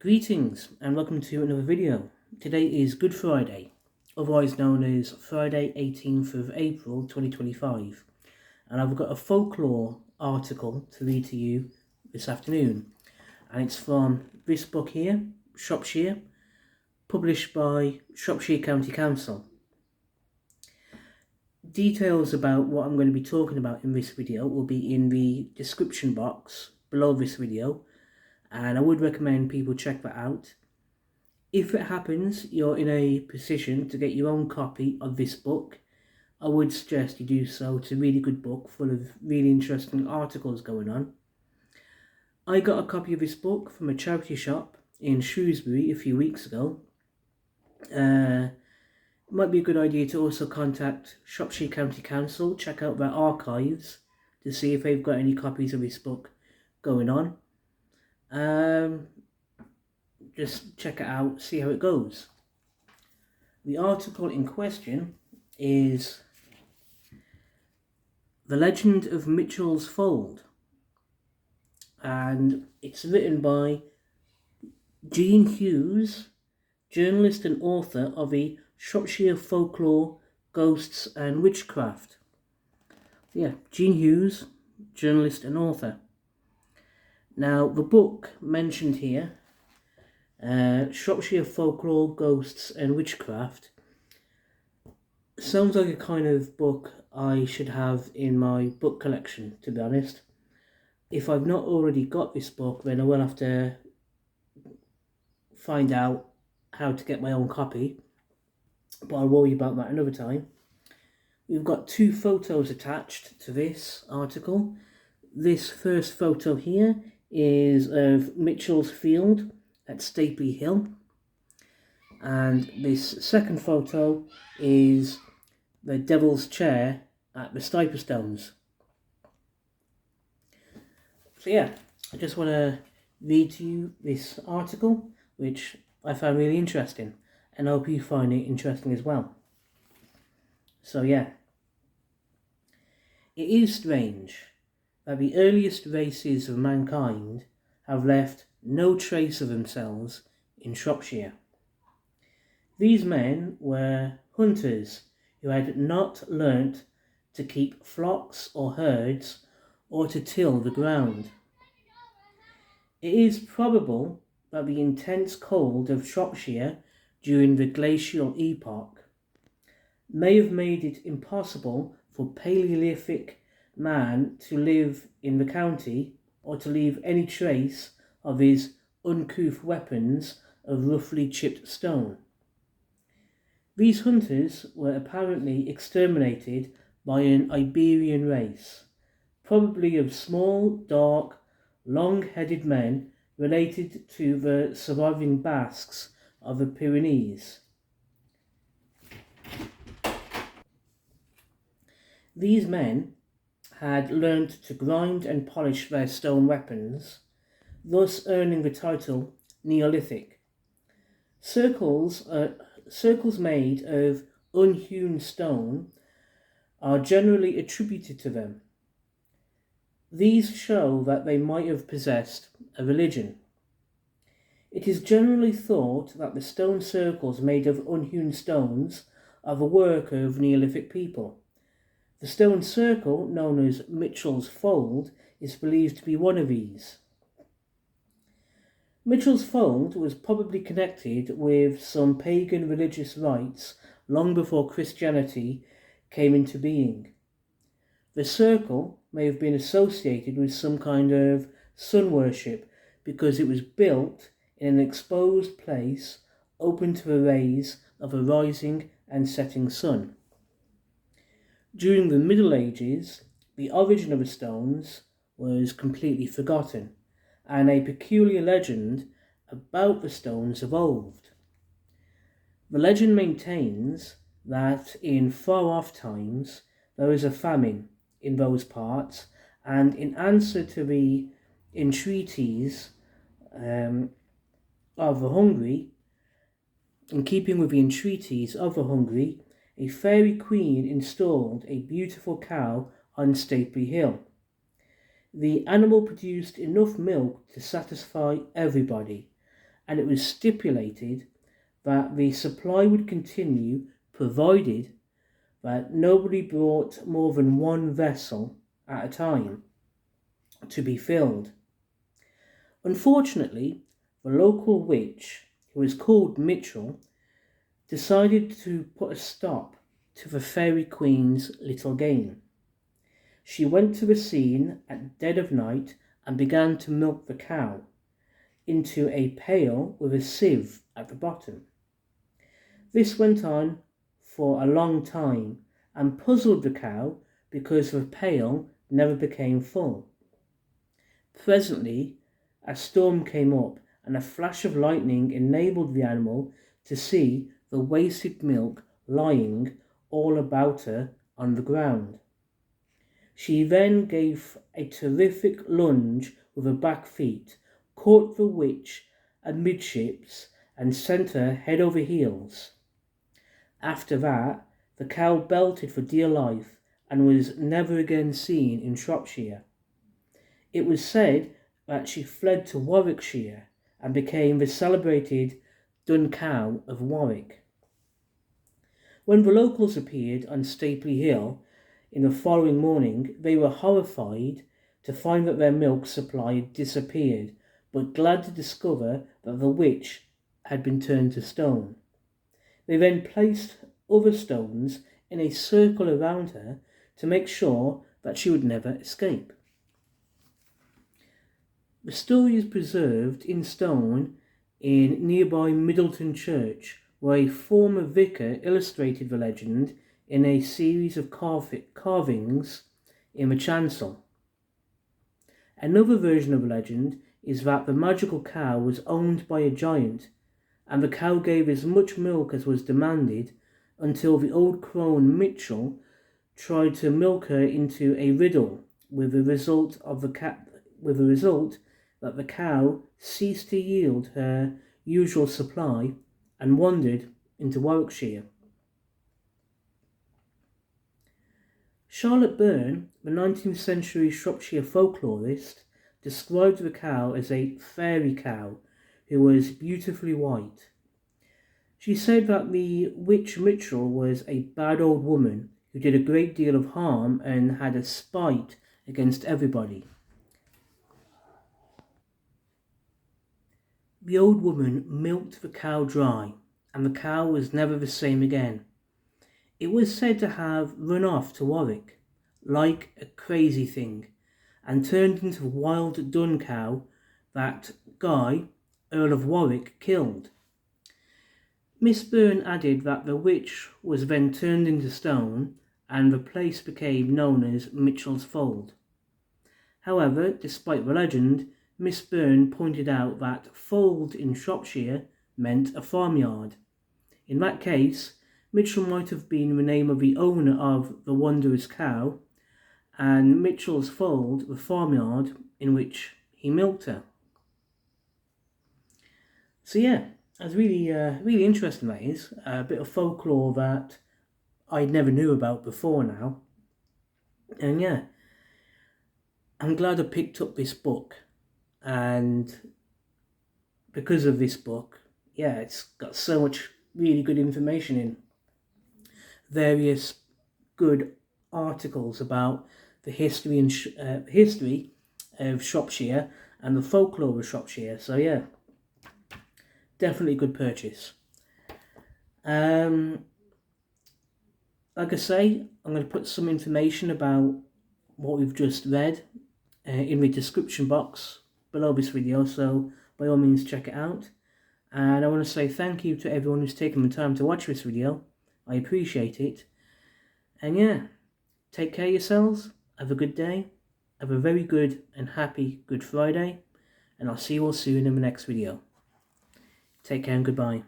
Greetings and welcome to another video. Today is Good Friday, otherwise known as Friday 18th of April 2025, and I've got a folklore article to read to you this afternoon, and it's from this book here, Shropshire, published by Shropshire County Council. Details about what I'm going to be talking about in this video will be in the description box below this video, and I would recommend people check that out. If it happens you're in a position to get your own copy of this book, I would suggest you do so. It's a really good book full of really interesting articles going on. I got a copy of this book from a charity shop in Shrewsbury a few weeks ago. It might be a good idea to also contact Shropshire County Council, check out their archives to see if they've got any copies of this book going on. Just check it out, see how it goes. The article in question is The Legend of Mitchell's Fold, and it's written by Jean Hughes, journalist and author of the Shropshire Folklore, Ghosts and Witchcraft. Yeah, Jean Hughes, journalist and author. Now, the book mentioned here, Shropshire Folklore, Ghosts and Witchcraft, sounds like a kind of book I should have in my book collection, to be honest. If I've not already got this book, then I will have to find out how to get my own copy, but I'll worry about that another time. We've got two photos attached to this article. This first photo here is of Mitchell's Field at Stapley Hill, and this second photo is the Devil's Chair at the Stones. So yeah, I just want to read to you this article, which I found really interesting, and I hope you find it interesting as well. So yeah, it is strange that the earliest races of mankind have left no trace of themselves in Shropshire. These men were hunters who had not learnt to keep flocks or herds or to till the ground. It is probable that the intense cold of Shropshire during the glacial epoch may have made it impossible for Paleolithic man to live in the county or to leave any trace of his uncouth weapons of roughly chipped stone. These hunters were apparently exterminated by an Iberian race, probably of small, dark, long-headed men related to the surviving Basques of the Pyrenees. These men had learnt to grind and polish their stone weapons, thus earning the title Neolithic. Circles made of unhewn stone are generally attributed to them. These show that they might have possessed a religion. It is generally thought that the stone circles made of unhewn stones are the work of Neolithic people. The stone circle, known as Mitchell's Fold, is believed to be one of these. Mitchell's Fold was probably connected with some pagan religious rites long before Christianity came into being. The circle may have been associated with some kind of sun worship because it was built in an exposed place open to the rays of a rising and setting sun. During the Middle Ages, the origin of the stones was completely forgotten, and a peculiar legend about the stones evolved. The legend maintains that in far-off times there was a famine in those parts, and in answer to the entreaties of the hungry, in keeping with the entreaties of the hungry, a fairy queen installed a beautiful cow on Stapley Hill. The animal produced enough milk to satisfy everybody, and it was stipulated that the supply would continue provided that nobody brought more than one vessel at a time to be filled. Unfortunately, the local witch, who was called Mitchell, decided to put a stop to the Fairy Queen's little game. She went to the scene at dead of night and began to milk the cow into a pail with a sieve at the bottom. This went on for a long time and puzzled the cow because the pail never became full. Presently, a storm came up and a flash of lightning enabled the animal to see the wasted milk lying all about her on the ground. She then gave a terrific lunge with her back feet, caught the witch amidships and sent her head over heels. After that, the cow belted for dear life and was never again seen in Shropshire. It was said that she fled to Warwickshire and became the celebrated Dun Cow of Warwick. When the locals appeared on Stapley Hill in the following morning, they were horrified to find that their milk supply had disappeared, but glad to discover that the witch had been turned to stone. They then placed other stones in a circle around her to make sure that she would never escape. The story is preserved in stone in nearby Middleton Church, where a former vicar illustrated the legend in a series of carvings in the chancel. Another version of the legend is that the magical cow was owned by a giant, and the cow gave as much milk as was demanded until the old crone Mitchell tried to milk her into a riddle, with the result that the cow ceased to yield her usual supply and wandered into Warwickshire. Charlotte Byrne, the 19th century Shropshire folklorist, described the cow as a fairy cow who was beautifully white. She said that the witch Mitchell was a bad old woman who did a great deal of harm and had a spite against everybody. The old woman milked the cow dry, and the cow was never the same again. It was said to have run off to Warwick, like a crazy thing, and turned into the wild dun cow that Guy, Earl of Warwick, killed. Miss Byrne added that the witch was then turned into stone, and the place became known as Mitchell's Fold. However, despite the legend, Miss Byrne pointed out that fold in Shropshire meant a farmyard. In that case, Mitchell might have been the name of the owner of the wondrous cow, and Mitchell's Fold the farmyard in which he milked her. So yeah, that's really interesting, that is. A bit of folklore that I never knew about before now. And yeah, I'm glad I picked up this book, and because of this book, yeah, it's got so much really good information in. Various good articles about the history of Shropshire and the folklore of Shropshire. So yeah, definitely a good purchase. Like I say, I'm going to put some information about what we've just read in the description box below this video, so by all means check it out. And I want to say thank you to everyone who's taken the time to watch this video. I appreciate it. And yeah, take care of yourselves, have a good day, have a very good and happy Good Friday, and I'll see you all soon in the next video. Take care and goodbye.